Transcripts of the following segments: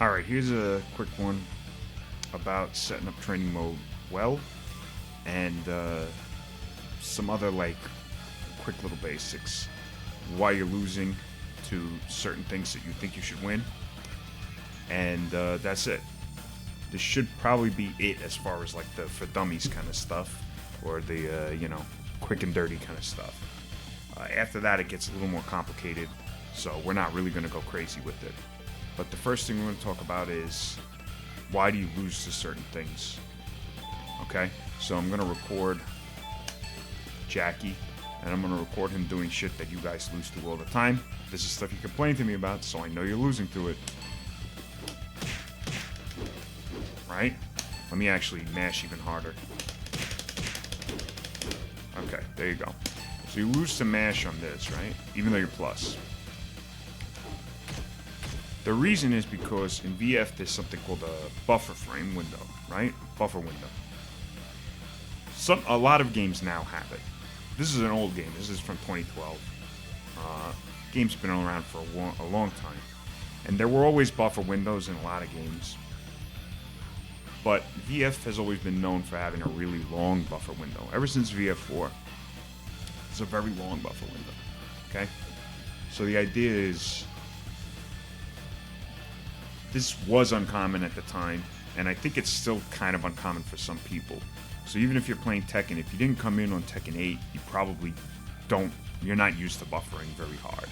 Alright, here's a quick one about setting up training mode well, and some other, like, quick little basics. Why you're losing to certain things that you think you should win. And that's it. This should probably be it as far as, like, the for dummies kind of stuff, or the, quick and dirty kind of stuff. After that, it gets a little more complicated, so we're not really going to go crazy with it. But the first thing we're going to talk about is, why do you lose to certain things? Okay, so I'm going to record Jackie, and I'm going to record him doing shit that you guys lose to all the time. This is stuff you complain to me about, so I know you're losing to it. Right? Let me actually mash even harder. Okay, there you go. So you lose to mash on this, right? Even though you're plus. The reason is because in VF there's something called a buffer frame window, right? Buffer window. A lot of games now have it. This is an old game. This is from 2012. Game's been around for a long time. And there were always buffer windows in a lot of games. But VF has always been known for having a really long buffer window. Ever since VF4, it's a very long buffer window. Okay? So the idea is, this was uncommon at the time, and I think it's still kind of uncommon for some people. So even if you're playing Tekken, if you didn't come in on Tekken 8, you probably you're not used to buffering very hard.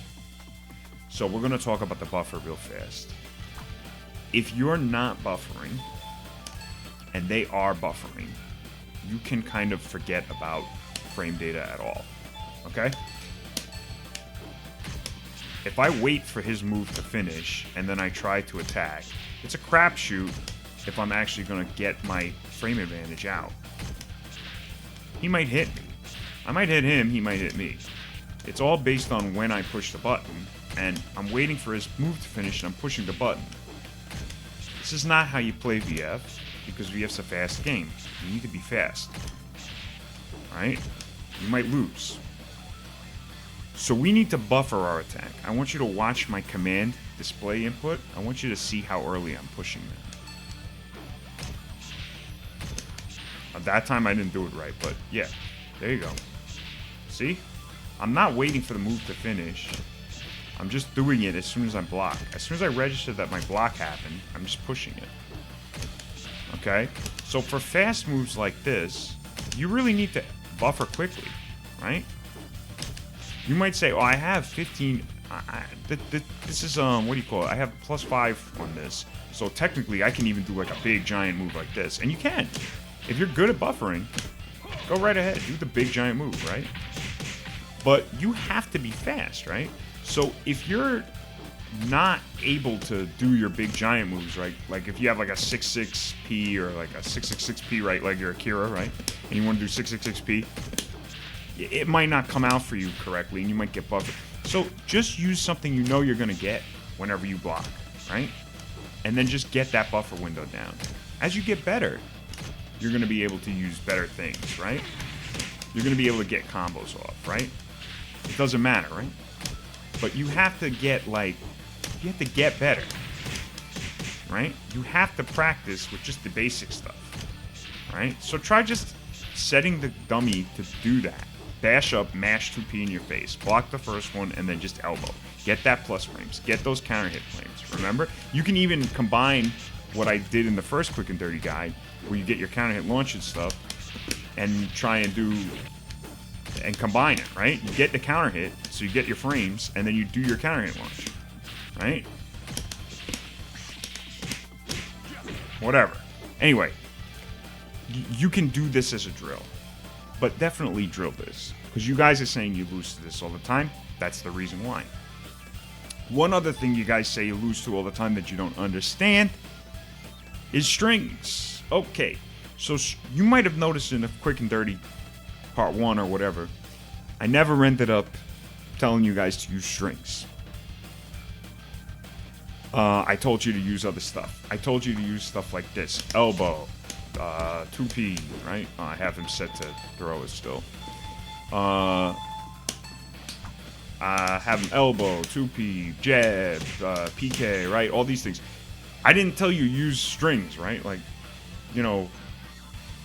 So we're going to talk about the buffer real fast. If you're not buffering, and they are buffering, you can kind of forget about frame data at all. Okay? If I wait for his move to finish, and then I try to attack, it's a crapshoot if I'm actually going to get my frame advantage out. He might hit me. I might hit him, he might hit me. It's all based on when I push the button, and I'm waiting for his move to finish, and I'm pushing the button. This is not how you play VF, because VF's a fast game. You need to be fast. Right? You might lose. So we need to buffer our attack. I want you to watch my command display input. I want you to see how early I'm pushing that. At that time I didn't do it right, but yeah. There you go. See? I'm not waiting for the move to finish. I'm just doing it as soon as I block. As soon as I register that my block happened, I'm just pushing it. Okay? So for fast moves like this, you really need to buffer quickly, right? You might say, oh, I have 15... this is, what do you call it? I have +5 on this. So technically, I can even do like a big giant move like this. And you can. If you're good at buffering, go right ahead. Do the big giant move, right? But you have to be fast, right? So if you're not able to do your big giant moves, right? Like if you have like a 6-6P or like a 6-6-6P, right? Like you're Akira, right? And you want to do 6-6-6P, it might not come out for you correctly and you might get buffered. So just use something you know you're going to get whenever you block, right? And then just get that buffer window down. As you get better, you're going to be able to use better things, right? You're going to be able to get combos off, right? It doesn't matter, right? But you have to get, like, you have to get better, right? You have to practice with just the basic stuff, right? So try just setting the dummy to do that. Dash up, mash 2P in your face, block the first one, and then just elbow. Get that plus frames. Get those counter hit frames. Remember? You can even combine what I did in the first quick and dirty guide, where you get your counter hit launch and stuff, and try and do... and combine it, right? You get the counter hit, so you get your frames, and then you do your counter hit launch, right? Whatever. Anyway, you can do this as a drill, but definitely drill this, because you guys are saying you lose to this all the time. That's the reason why. One other thing you guys say you lose to all the time that you don't understand is strings. Okay, so you might have noticed in the quick and dirty part 1 or whatever, I never ended up telling you guys to use strings. I told you to use other stuff. I told you to use stuff like this. Elbow, 2P, right? I have him set to throw it still. Have him elbow, 2P, jab, PK, right? All these things. I didn't tell you use strings, right? Like, you know,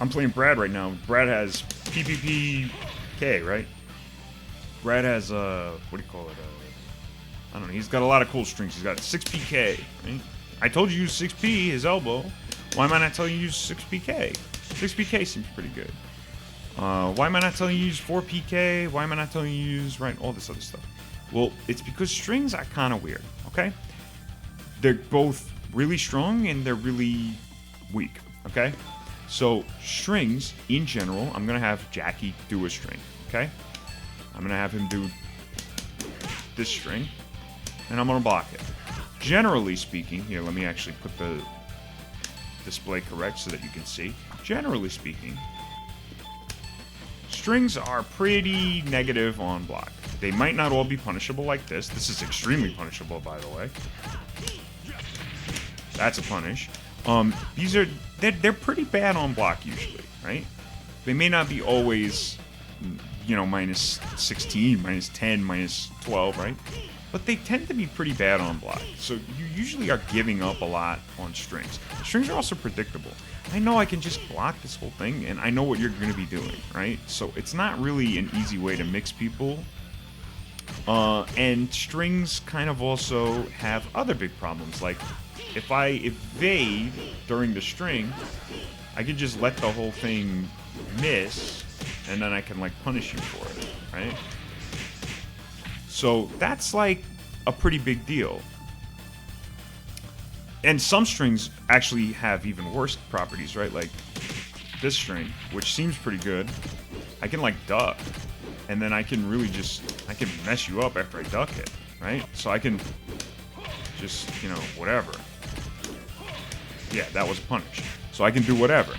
I'm playing Brad right now. Brad has PPPK, right? Brad has, what do you call it? I don't know. He's got a lot of cool strings. He's got 6PK, right? I told you use 6P, his elbow. Why am I not telling you use 6PK? 6PK seems pretty good. Why am I not telling you use 4PK? Why am I not telling you use, right, all this other stuff? Well, it's because strings are kind of weird, okay? They're both really strong and they're really weak, okay? So strings, in general, I'm going to have Jackie do a string, okay? I'm going to have him do this string, and I'm going to block it. Generally speaking, here, let me actually put the display correct so that you can see. Generally speaking, strings are pretty negative on block. They might not all be punishable like this. This is extremely punishable, by the way. That's a punish. These are, they're pretty bad on block usually, right? They may not be always, you know, minus 16, minus 10, minus 12, right? But they tend to be pretty bad on block. So you usually are giving up a lot on strings. Strings are also predictable. I know I can just block this whole thing, and I know what you're going to be doing, right? So it's not really an easy way to mix people. And strings kind of also have other big problems. Like, if I evade during the string, I can just let the whole thing miss, and then I can, like, punish you for it, right? So that's, like, a pretty big deal. And some strings actually have even worse properties, right? Like this string, which seems pretty good. I can, like, duck, and then I can really just, I can mess you up after I duck it, right? So I can just, you know, whatever. Yeah, that was a punish. So I can do whatever.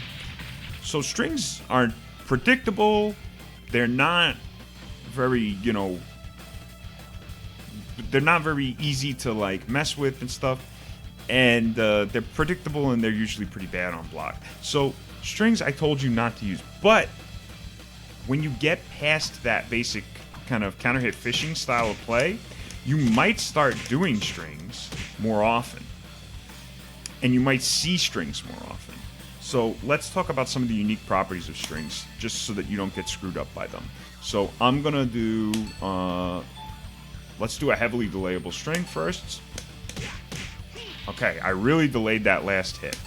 So strings are predictable. They're not very, you know, they're not very easy to, like, mess with and stuff. And they're predictable, and they're usually pretty bad on block. So strings I told you not to use. But when you get past that basic kind of counter-hit fishing style of play, you might start doing strings more often. And you might see strings more often. So let's talk about some of the unique properties of strings, just so that you don't get screwed up by them. So I'm going to do, let's do a heavily delayable string first. Okay, I really delayed that last hit.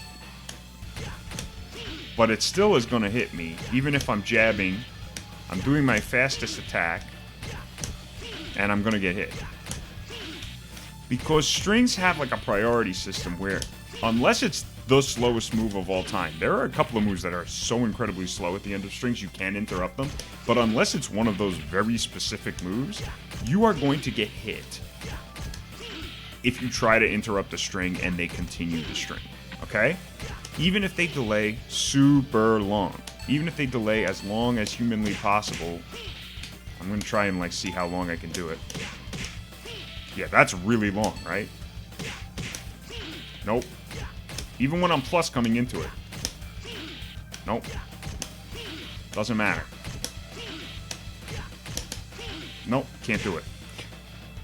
But it still is going to hit me, even if I'm jabbing. I'm doing my fastest attack, and I'm going to get hit. Because strings have, like, a priority system where, unless it's the slowest move of all time, there are a couple of moves that are so incredibly slow at the end of strings you can interrupt them, but unless it's one of those very specific moves, you are going to get hit if you try to interrupt a string and they continue the string, okay? Even if they delay super long, even if they delay as long as humanly possible, I'm going to try and, like, see how long I can do it. Yeah, that's really long, right? Nope. Even when I'm plus coming into it. Nope. Doesn't matter. Nope, can't do it.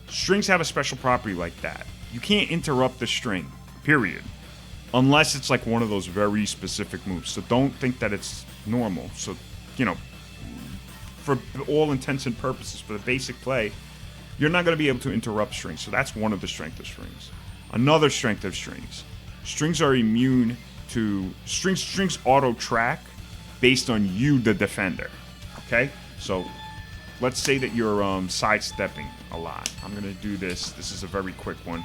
Strings have a special property like that. You can't interrupt the string, period. Unless it's, like, one of those very specific moves. So don't think that it's normal. So, you know, for all intents and purposes, for the basic play, you're not going to be able to interrupt strings. So that's one of the strengths of strings. Another strength of strings. Strings are immune to... Strings auto-track based on you, the defender. Okay? So let's say that you're sidestepping a lot. I'm going to do this. This is a very quick one.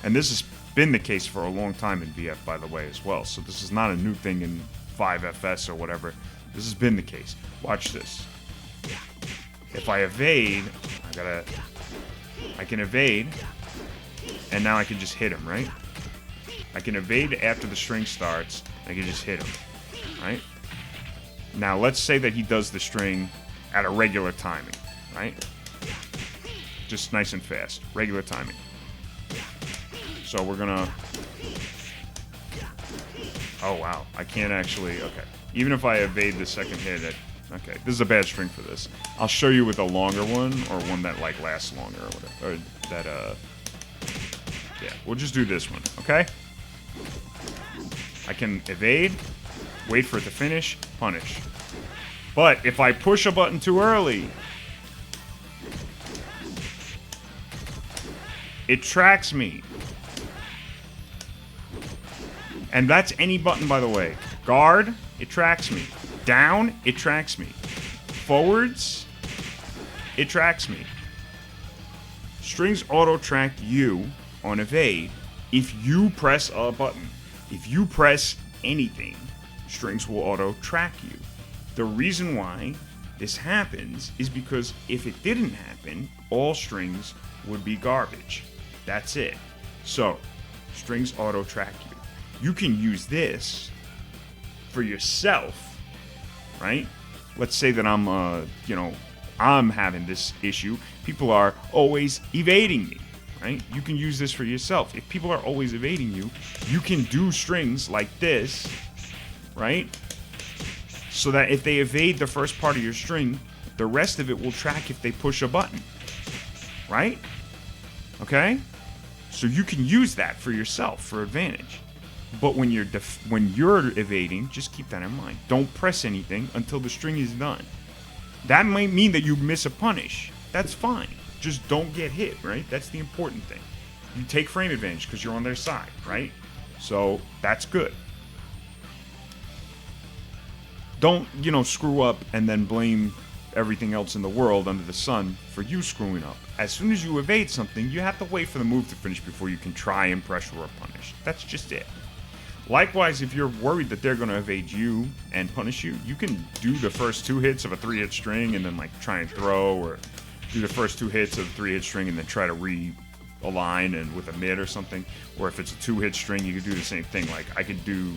And this has been the case for a long time in VF, by the way, as well. So this is not a new thing in 5FS or whatever. This has been the case. Watch this. If I evade, I can evade, and now I can just hit him, right? I can evade after the string starts, and I can just hit him, right? Now, let's say that he does the string at a regular timing, right? Just nice and fast, regular timing. So we're gonna... Oh, wow. I can't actually... Okay. Even if I evade the second hit, okay, this is a bad string for this. I'll show you with a longer one, or one that, like, lasts longer, or whatever. Or that, yeah, we'll just do this one, okay? I can evade, wait for it to finish, punish. But if I push a button too early, it tracks me. And that's any button, by the way. Guard, it tracks me. Down, it tracks me. Forwards, it tracks me. Strings auto-track you on evade if you press a button. If you press anything, strings will auto-track you. The reason why this happens is because if it didn't happen, all strings would be garbage. That's it. So, strings auto-track you. You can use this for yourself, right? Let's say that I'm having this issue. People are always evading me, right? You can use this for yourself. If people are always evading you, you can do strings like this, right? So that if they evade the first part of your string, the rest of it will track if they push a button, right? Okay? So you can use that for yourself, for advantage. But when you're evading, just keep that in mind. Don't press anything until the string is done. That might mean that you miss a punish. That's fine. Just don't get hit, right? That's the important thing. You take frame advantage because you're on their side, right? So that's good. Don't, screw up and then blame everything else in the world under the sun for you screwing up. As soon as you evade something, you have to wait for the move to finish before you can try and pressure or punish. That's just it. Likewise, if you're worried that they're going to evade you and punish you, you can do the first 2 hits of a 3-hit string and then try and throw, or do the first 2 hits of a 3-hit string and then try to realign and with a mid or something. Or if it's a 2-hit string, you could do the same thing. Like I could do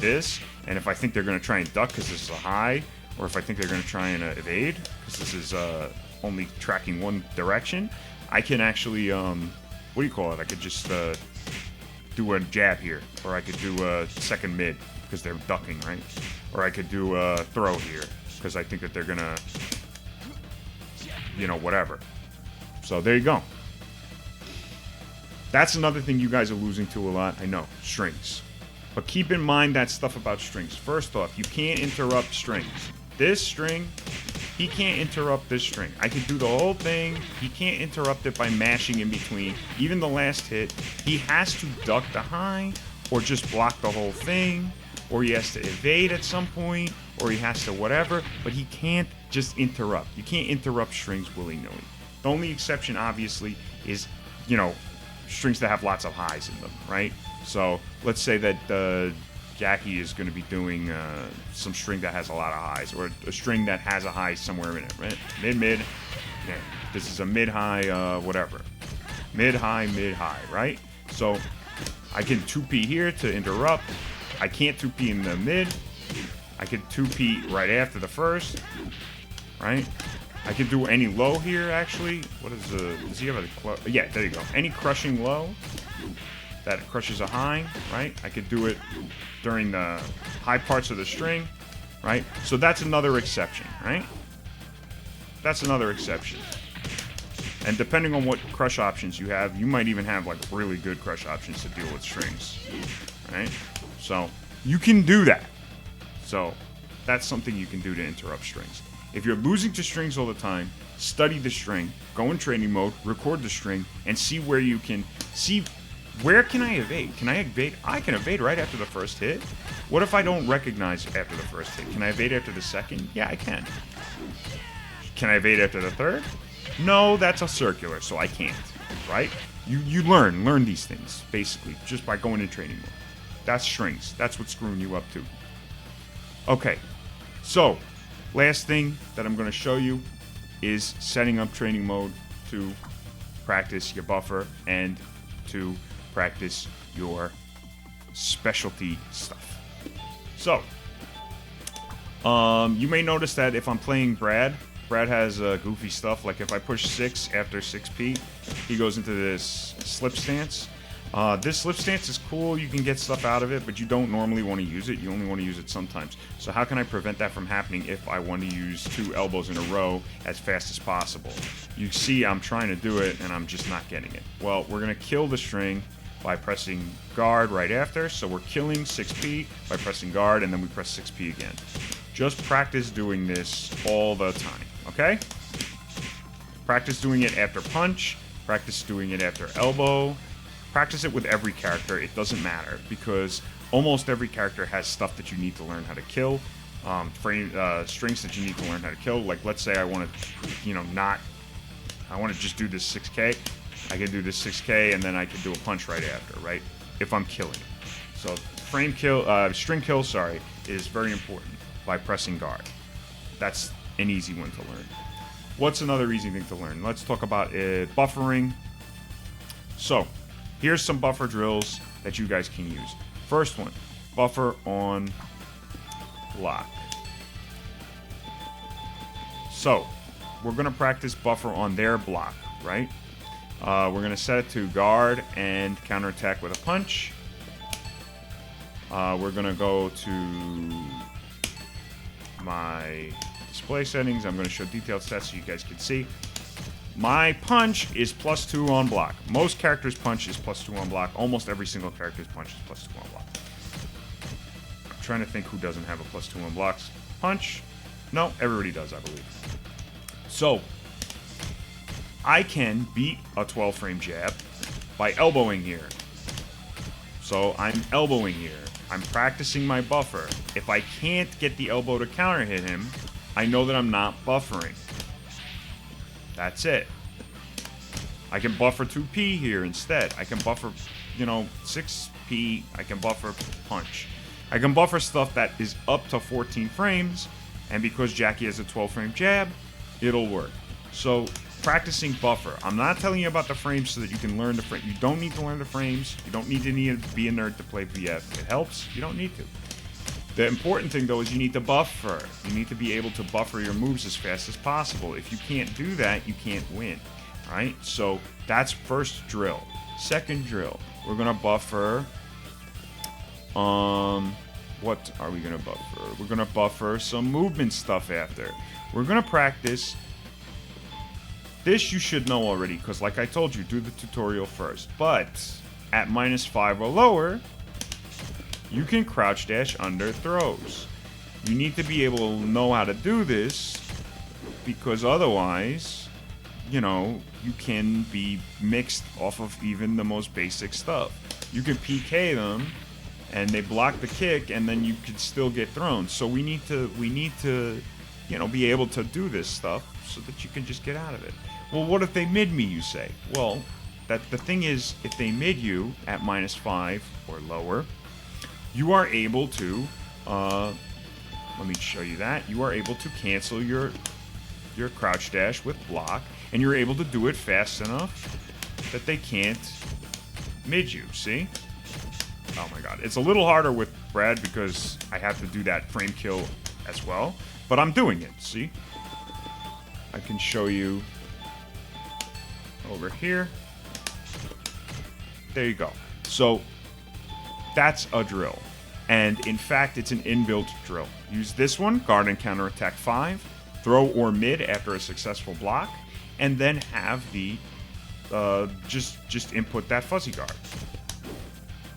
this, and if I think they're going to try and duck because this is a high, or if I think they're going to try and evade because this is only tracking one direction, I can actually I could just do a jab here, or I could do a second mid because they're ducking, right? Or I could do a throw here because I think that they're gonna, whatever. So there you go. That's another thing you guys are losing to a lot. I know, strings. But keep in mind that stuff about strings. First off, you can't interrupt strings. This string, he can't interrupt this string. I could do the whole thing. He can't interrupt it by mashing in between. Even the last hit, he has to duck the high, or just block the whole thing, or he has to evade at some point, or he has to whatever, but he can't just interrupt. You can't interrupt strings willy-nilly. The only exception, obviously, is, strings that have lots of highs in them, right? So let's say that Jackie is going to be doing some string that has a lot of highs, or a string that has a high somewhere in it, right? Mid. Yeah, this is a mid-high, whatever. Mid-high, right? So I can 2P here to interrupt. I can't 2P in the mid. I can 2P right after the first, right? I can do any low here, actually. What is does he have a, yeah, there you go. Any crushing low that crushes a high, right? I could do it during the high parts of the string, right? So that's another exception, right? That's another exception. And depending on what crush options you have, you might even have really good crush options to deal with strings, right? So you can do that. So that's something you can do to interrupt strings. If you're losing to strings all the time, study the string, go in training mode, record the string, and see where you can see. Where can I evade? Can I evade? I can evade right after the first hit. What if I don't recognize after the first hit? Can I evade after the second? Yeah, I can. Can I evade after the third? No, that's a circular, so I can't, right? You learn these things, basically, just by going in training mode. That's strings. That's what's screwing you up, too. Okay, so last thing that I'm going to show you is setting up training mode to practice your buffer and to practice your specialty stuff. So, you may notice that if I'm playing Brad has goofy stuff. Like if I push 6 after 6P, he goes into this slip stance. This slip stance is cool. You can get stuff out of it, but you don't normally want to use it. You only want to use it sometimes. So how can I prevent that from happening if I want to use 2 elbows in a row as fast as possible? You see I'm trying to do it, and I'm just not getting it. Well, we're going to kill the string by pressing guard right after. So we're killing 6p by pressing guard, and then we press 6p again. Just practice doing this all the time, okay? Practice doing it after punch. Practice doing it after elbow. Practice it with every character. It doesn't matter, because almost every character has stuff that you need to learn how to kill. Strings that you need to learn how to kill. Like, let's say I want to, I want to just do this 6k. I can do this 6k, and then I can do a punch right after, right? If I'm killing. So string kill, is very important by pressing guard. That's an easy one to learn. What's another easy thing to learn? Let's talk about buffering. So, here's some buffer drills that you guys can use. First one, buffer on block. So, we're going to practice buffer on their block, right? We're going to set it to guard and counterattack with a punch. We're going to go to my display settings. I'm going to show detailed stats so you guys can see. My punch is +2 on block. Most characters' punch is +2 on block. Almost every single character's punch is +2 on block. I'm trying to think who doesn't have a +2 on blocks. Punch? No, everybody does, I believe. So, I can beat a 12-frame jab by elbowing here. So, I'm elbowing here. I'm practicing my buffer. If I can't get the elbow to counter hit him, I know that I'm not buffering. That's it. I can buffer 2p here instead. I can buffer, 6p. I can buffer punch. I can buffer stuff that is up to 14 frames, and because Jackie has a 12-frame jab, it'll work. So, practicing buffer. I'm not telling you about the frames so that you can learn the frames. You don't need to learn the frames. You don't need to be a nerd to play VF. It helps. You don't need to. The important thing, though, is you need to buffer. You need to be able to buffer your moves as fast as possible. If you can't do that, you can't win, right? So that's first drill. Second drill, we're going to buffer. What are we going to buffer? We're going to buffer some movement stuff after. We're going to practice. This you should know already, because like I told you, do the tutorial first. But at -5 or lower, you can crouch dash under throws. You need to be able to know how to do this, because otherwise, you can be mixed off of even the most basic stuff. You can PK them, and they block the kick, and then you could still get thrown. So we need to, be able to do this stuff so that you can just get out of it. Well, what if they mid me, you say? Well, the thing is, if they mid you at -5 or lower, you are able to, let me show you that. You are able to cancel your crouch dash with block, and you're able to do it fast enough that they can't mid you, see? Oh my god. It's a little harder with Brad because I have to do that frame kill as well, but I'm doing it, see? I can show you over here. There you go. So, that's a drill. And in fact, it's an inbuilt drill. Use this one, guard and counterattack 5, throw or mid after a successful block, and then have the just input that fuzzy guard.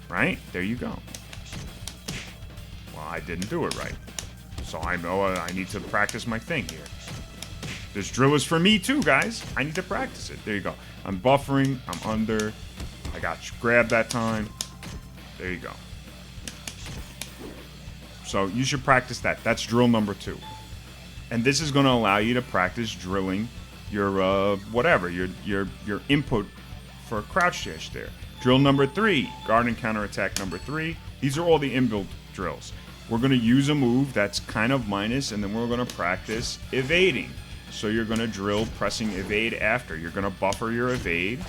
Right? There you go. Well, I didn't do it right. So I know I need to practice my thing here. This drill is for me too, guys. I need to practice it. There you go. I'm buffering. I'm under. I got you. Grab that time. There you go. So you should practice that. That's drill number 2. And this is going to allow you to practice drilling your whatever, your input for a crouch dash there. Drill number 3, guard and counterattack number 3. These are all the inbuilt drills. We're going to use a move that's kind of minus, and then we're going to practice evading. So you're going to drill pressing evade after. You're going to buffer your evade,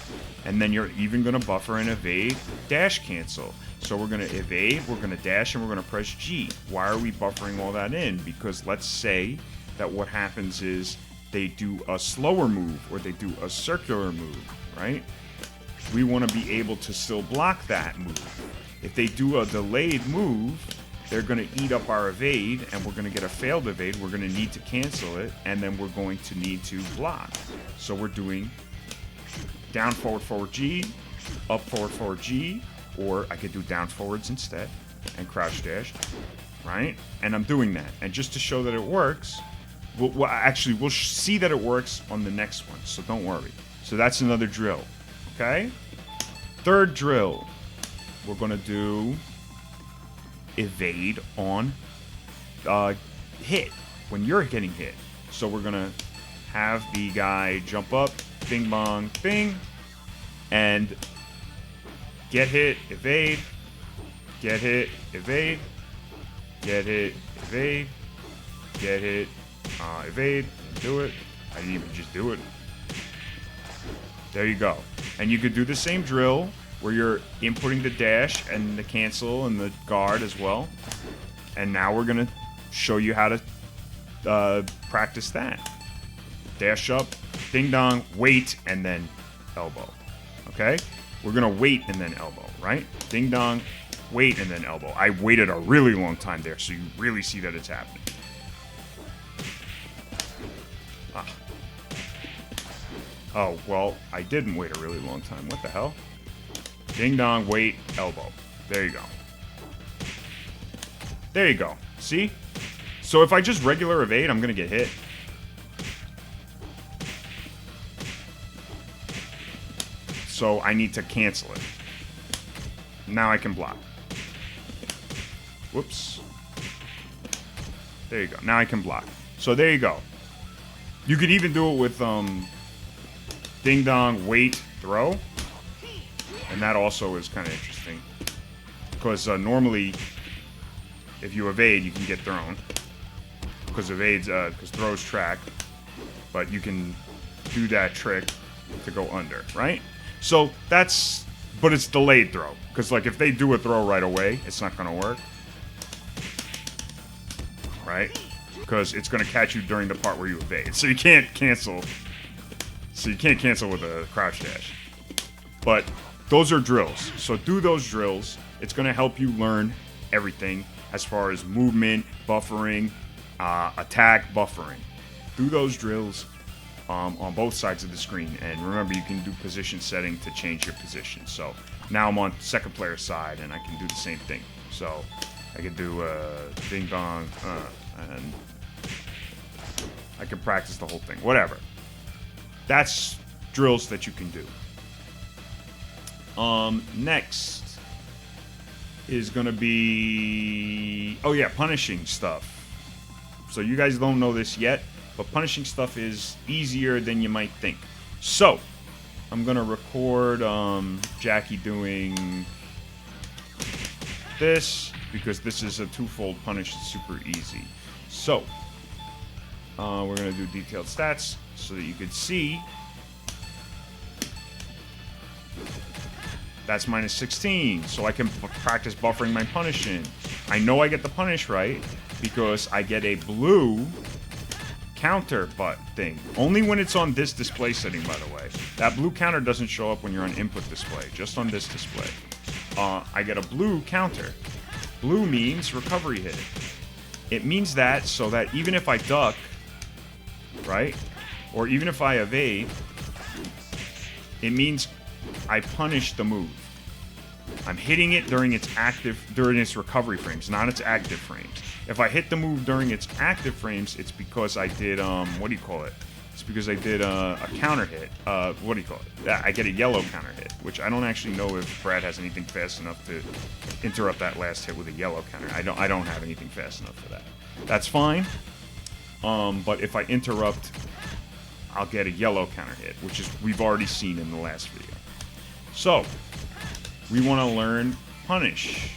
and then you're even going to buffer and evade dash cancel. So we're going to evade, we're going to dash, and we're going to press G. Why are we buffering all that in? Because let's say that what happens is they do a slower move, or they do a circular move, right? We want to be able to still block that move. If they do a delayed move, they're going to eat up our evade, and we're going to get a failed evade. We're going to need to cancel it, and then we're going to need to block. So we're doing down, forward, forward, G, up, forward, forward, G, or I could do down, forwards instead, and crouch dash, right? And I'm doing that. And just to show that it works, we'll see that it works on the next one, so don't worry. So that's another drill, okay? Third drill, we're gonna do evade on hit, when you're getting hit. So we're gonna have the guy jump up, bing bong, bing, and get hit, evade, get hit, evade, get hit, evade, get hit, evade, do it. I didn't even just do it. There you go. And you could do the same drill where you're inputting the dash and the cancel and the guard as well. And now we're gonna show you how to practice that. Dash up, ding dong, wait, and then elbow. Okay? We're gonna wait and then elbow, right? Ding dong, wait, and then elbow. I waited a really long time there, so you really see that it's happening. Oh, well, I didn't wait a really long time. What the hell? Ding dong, wait, elbow. There you go. There you go. See? So if I just regular evade, I'm gonna get hit. So I need to cancel it. Now I can block. Whoops. There you go. Now I can block. So there you go. You could even do it with ding dong, wait, throw. And that also is kind of interesting. Because normally, if you evade, you can get thrown. Because throws track. But you can do that trick to go under, right? So that's, but it's delayed throw. Because like if they do a throw right away, it's not going to work. Right? Because it's going to catch you during the part where you evade. So you can't cancel. So you can't cancel with a crouch dash. But those are drills. So do those drills. It's going to help you learn everything as far as movement, buffering, attack, buffering. Do those drills on both sides of the screen. And remember, you can do position setting to change your position. So now I'm on second player side, and I can do the same thing. So I can do ding dong, and I can practice the whole thing. Whatever. That's drills that you can do. Next is gonna be, oh yeah, punishing stuff. So you guys don't know this yet, but punishing stuff is easier than you might think. So I'm gonna record Jackie doing this because this is a twofold punish. It's super easy. So we're gonna do detailed stats so that you can see. That's minus 16, so I can practice buffering my punishing. I know I get the punish right because I get a blue counter butt thing. Only when it's on this display setting, by the way. That blue counter doesn't show up when you're on input display, just on this display. I get a blue counter. Blue means recovery hit. It means that so that even if I duck, right, or even if I evade, it means I punish the move. I'm hitting it during its recovery frames, not its active frames. If I hit the move during its active frames, it's because I did what do you call it? It's because I did a counter hit. What do you call it? I get a yellow counter hit, which I don't actually know if Brad has anything fast enough to interrupt that last hit with a yellow counter. I don't have anything fast enough for that. That's fine. But if I interrupt, I'll get a yellow counter hit, which is we've already seen in the last video. So we want to learn punish.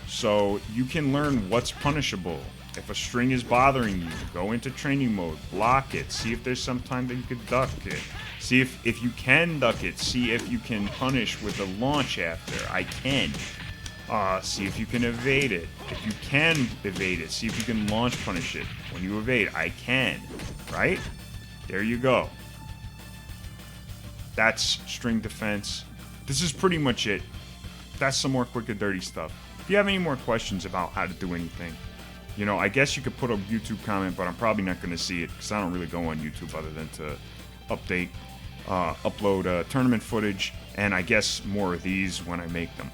So you can learn what's punishable. If a string is bothering you, go into training mode, block it, see if there's some time that you could duck it. See if you can duck it, see if you can punish with a launch after. I can. See if you can evade it. If you can evade it, see if you can launch punish it. When you evade, I can. Right? There you go. That's string defense. This is pretty much it. That's some more quick and dirty stuff. If you have any more questions about how to do anything, you know, I guess you could put a YouTube comment, but I'm probably not going to see it because I don't really go on YouTube other than to update upload tournament footage, and I guess more of these when I make them.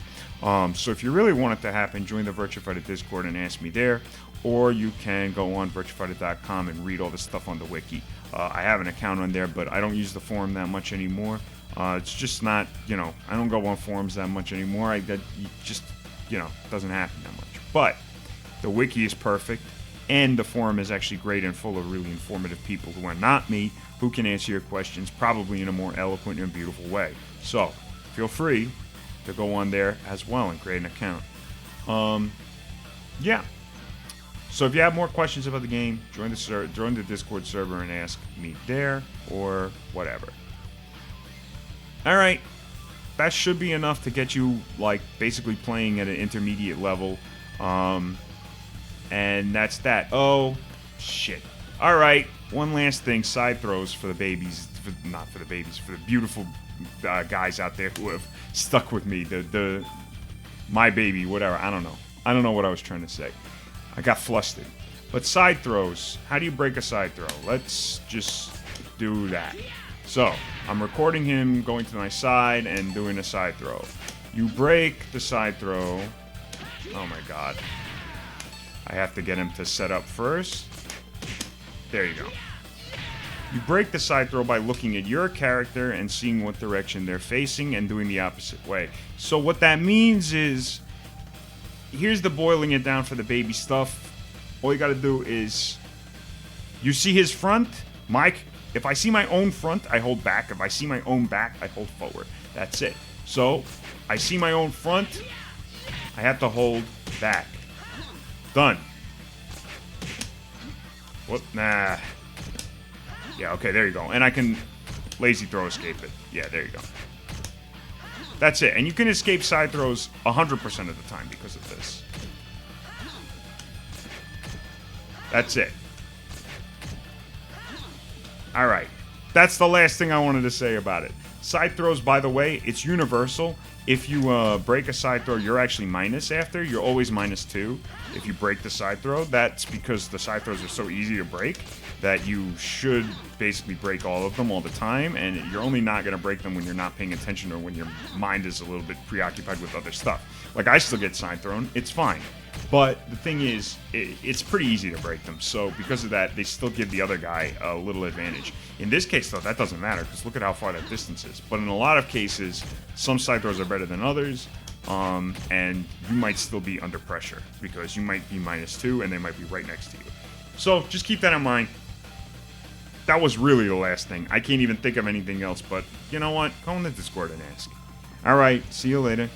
So if you really want it to happen, join the Virtua Fighter Discord and ask me there, or you can go on virtuafighter.com and read all the stuff on the wiki. I have an account on there, but I don't use the forum that much anymore. It's just not, I don't go on forums that much anymore. That just, doesn't happen that much. But the wiki is perfect, and the forum is actually great and full of really informative people who are not me, who can answer your questions probably in a more eloquent and beautiful way. So feel free to go on there as well and create an account. Yeah. So if you have more questions about the game, join the Discord server and ask me there or whatever. All right. That should be enough to get you, basically playing at an intermediate level. And that's that. Oh, shit. All right. One last thing. Side throws for the babies. Not for the babies. For the beautiful guys out there who have stuck with me. My baby, whatever. I don't know. I don't know what I was trying to say. I got flustered. But side throws. How do you break a side throw? Let's just do that. So, I'm recording him going to my side and doing a side throw. You break the side throw. Oh my god. I have to get him to set up first. There you go. You break the side throw by looking at your character and seeing what direction they're facing and doing the opposite way. So what that means is, here's the boiling it down for the baby stuff. All you gotta do is, you see his front, if I see my own front, I hold back. If I see my own back, I hold forward. That's it. So, I see my own front, I have to hold back. Done. Whoop, nah. Yeah, okay, there you go. And I can lazy throw escape it. Yeah, there you go. That's it. And you can escape side throws 100% of the time because of this. That's it. Alright. That's the last thing I wanted to say about it. Side throws, by the way, it's universal. If you break a side throw, you're actually minus after. You're always -2 if you break the side throw. That's because the side throws are so easy to break that you should basically break all of them all the time, and you're only not going to break them when you're not paying attention or when your mind is a little bit preoccupied with other stuff. Like, I still get side thrown. It's fine. But the thing is, it's pretty easy to break them. So because of that, they still give the other guy a little advantage. In this case, though, that doesn't matter because look at how far that distance is. But in a lot of cases, some side throws are better than others. And you might still be under pressure because you might be -2 and they might be right next to you. So just keep that in mind. That was really the last thing. I can't even think of anything else, but you know what? Go on the Discord and ask. All right, see you later.